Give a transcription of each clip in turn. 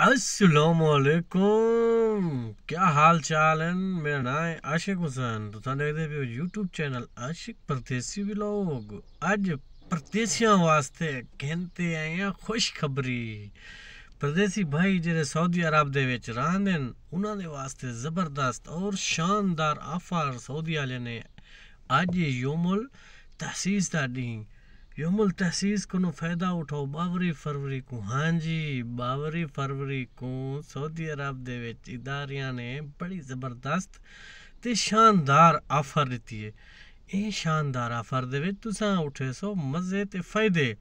अस्सलामुअलैकुम, क्या हाल चाल है। मेरा नाम है आशिक हुसैन। तो देखते पे यूट्यूब चैनल आशिक परदेसी व्लॉग। अज परदेसियां वास्ते कहते आए हैं खुशखबरी। परदेसी भाई जेरे सऊदी अरब दे विच रहंदे न उन्हां दे वास्ते ज़बरदस्त और शानदार ऑफर सऊदी वाले ने अज योमुल तहसीस दा ॾींहुं योमुल तहसीस को फ़ायदा उठाओ 22 फरवरी को। हाँ जी, 22 फरवरी को सऊदी अरब दे विच इदारियां ने बड़ी ज़बरदस्त ते शानदार ऑफर दी है। ये शानदार ऑफर दे विच तुसां उठे सो मज़े ते फ़ायदे।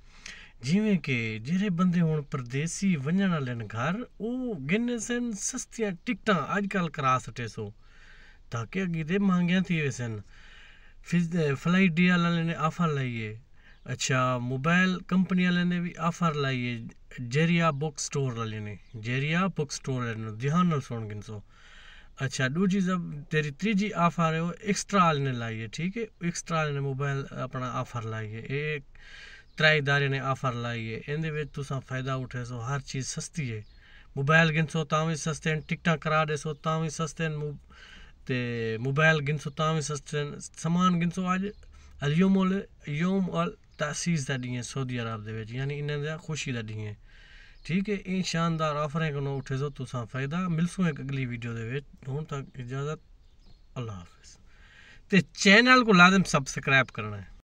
जिमें कि जेरे बंदे हुण परदेसी वञण वाले घर वो गिने सन सस्तियां टिकटां अजकल करा सटे सो, ताकि अगे महंगियां थी वैसन। फ्लाइट डी वाले ने ऑफर लाई है। अच्छा, मोबाइल कंपनी वाले ने भी ऑफर लाई है। जेरिया बुक स्टोर वाले ने ध्यान नाल सुन गिनसो। अच्छा, दूजी जब तेरी तीजी ऑफर है वो एक्स्ट्रा वाले ने लाई है। ठीक है, एक्स्ट्रा वाले ने मोबाइल अपना ऑफर लाई है। एक त्रै इदारे ने ऑफर लाई है। इंदे विच तुसां फ़ायदा उठे सो, हर चीज़ सस्ती है। मोबाइल गिनसो तां भी सस्ते न, टिकटां करा देसो तां भी सस्ते न, ते मोबाइल गिनसो तां भी सस्ते न। समान गिनसो अज योम अल तहसीस का डी सऊदी अरब दे विच, यानी इन्हें खुशी का डी है। ठीक है, इन शानदार ऑफरें को उठे सो तुसां फ़ायदा। मिलसूं एक अगली वीडियो दे विच। हुण तक इजाज़त, अल्लाह हाफिज़। ते चैनल को लाजम सब्सक्राइब करना है।